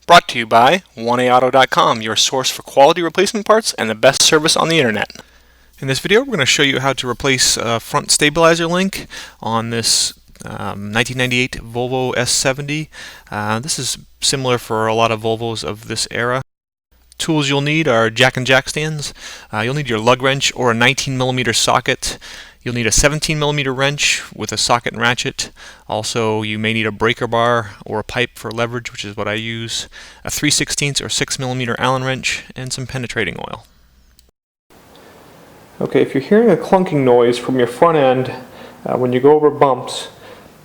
Brought to you by 1AAuto.com, your source for quality replacement parts and the best service on the internet. In this video, we're going to show you how to replace a front stabilizer link on this 1998 Volvo S70. This is similar for a lot of Volvos of this era. Tools you'll need are jack and jack stands. You'll need your lug wrench or a 19mm socket. You'll need a 17mm wrench with a socket and ratchet. Also, you may need a breaker bar or a pipe for leverage, which is what I use, a 3/16 or 6mm Allen wrench, and some penetrating oil. Okay, if you're hearing a clunking noise from your front end when you go over bumps,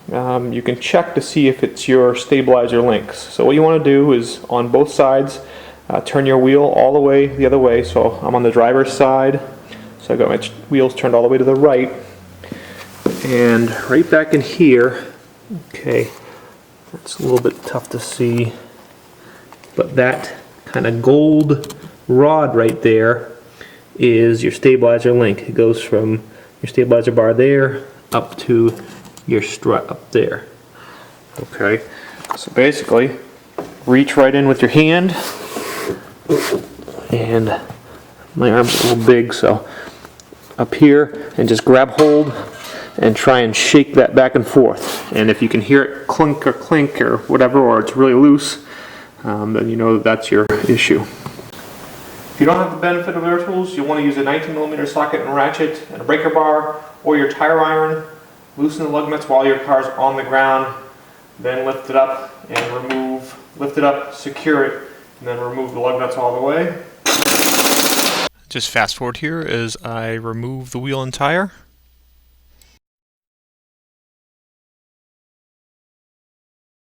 you can check to see if it's your stabilizer links. So what you want to do is on both sides, turn your wheel all the way the other way. So I'm on the driver's side, so I've got my wheels turned all the way to the right. And right back in here, okay, that's a little bit tough to see, but that kind of gold rod right there is your stabilizer link. It goes from your stabilizer bar there up to your strut up there. Okay, so basically reach right in with your hand, and my arm's a little big, so up here, and just grab hold and try and shake that back and forth. And if you can hear it clunk or clink or whatever, or it's really loose, then you know that that's your issue. If you don't have the benefit of air tools, you'll want to use a 19mm socket and ratchet and a breaker bar or your tire iron. Loosen the lug nuts while your car's on the ground, then lift it up and lift it up, secure it, and then remove the lug nuts all the way. Just fast forward here as I remove the wheel and tire.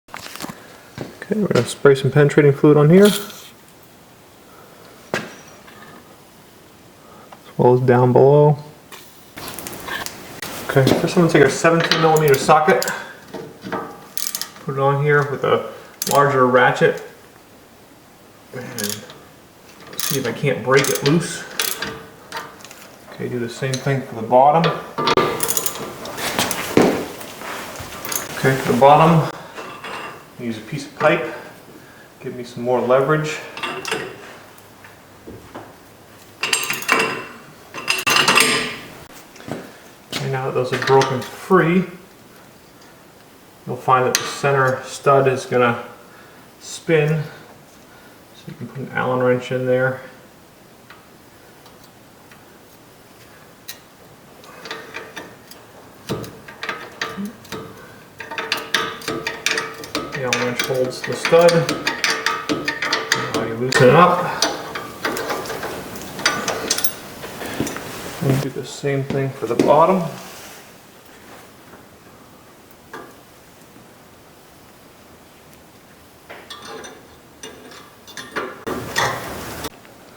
Okay, we're going to spray some penetrating fluid on here, as well as down below. Okay, first I'm going to take a 17mm socket, put it on here with a larger ratchet, and see if I can't break it loose. Okay, do the same thing for the bottom. Okay, for the bottom, use a piece of pipe, give me some more leverage. Okay, now that those are broken free, you'll find that the center stud is going to spin. So you can put an Allen wrench in there. The Allen wrench holds the stud. Now you loosen it up. And do the same thing for the bottom.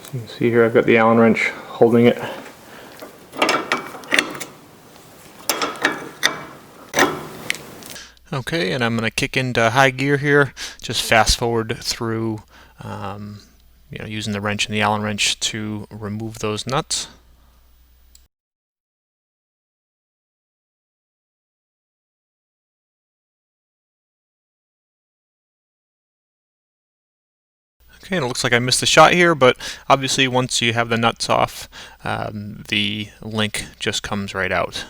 So you can see here I've got the Allen wrench holding it. Okay, and I'm going to kick into high gear here. Just fast forward through, using the wrench and the Allen wrench to remove those nuts. Okay, and it looks like I missed the shot here, but obviously once you have the nuts off, the link just comes right out.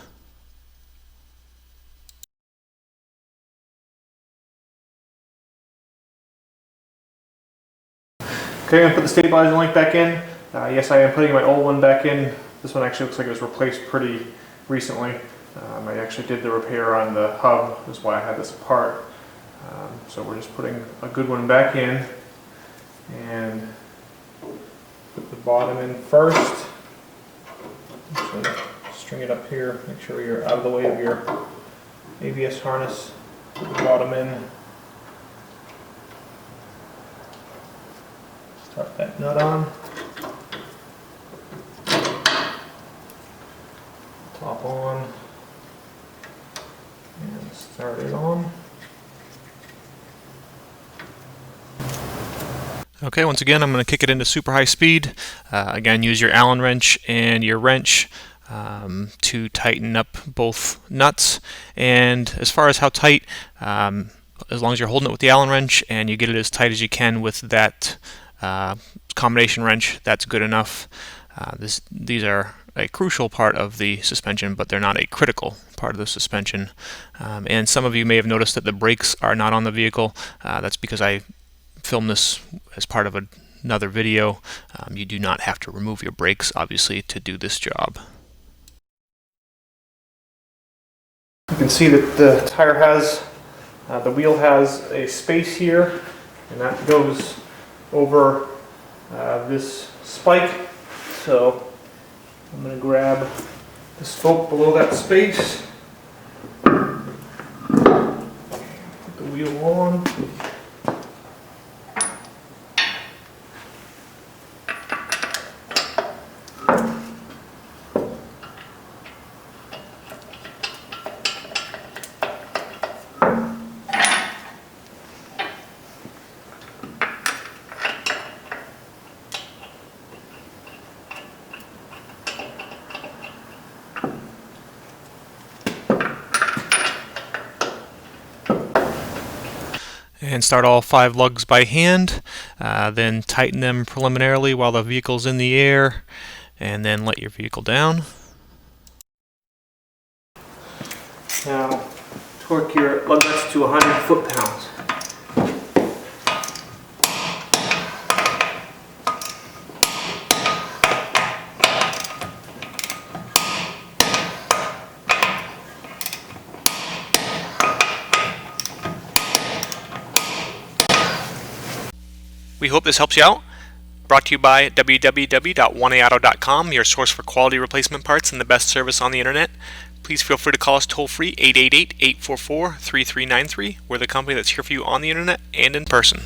Okay, I'm going to put the stabilizer link back in. Yes, I am putting my old one back in. This one actually looks like it was replaced pretty recently. I actually did the repair on the hub, that's why I had this apart. So we're just putting a good one back in. And put the bottom in first. Just going to string it up here, make sure you're out of the way of your ABS harness. Put the bottom in. Start that nut on. Top on. And start it on. Okay, once again, I'm going to kick it into super high speed. Again, use your Allen wrench and your wrench to tighten up both nuts. And as far as how tight, as long as you're holding it with the Allen wrench and you get it as tight as you can with that combination wrench, that's good enough. These are a crucial part of the suspension, but they're not a critical part of the suspension. And some of you may have noticed that the brakes are not on the vehicle. That's because I filmed this as part of another video. You do not have to remove your brakes, obviously, to do this job. You can see that the tire has, the wheel has a space here, and that goes over this spike. So I'm going to grab the spoke below that space, put the wheel on. And start all 5 lugs by hand, then tighten them preliminarily while the vehicle's in the air, and then let your vehicle down. Now torque your lug nuts to 100 foot-pounds. We hope this helps you out. Brought to you by www.oneauto.com, your source for quality replacement parts and the best service on the internet. Please feel free to call us toll-free 888-844-3393. We're the company that's here for you on the internet and in person.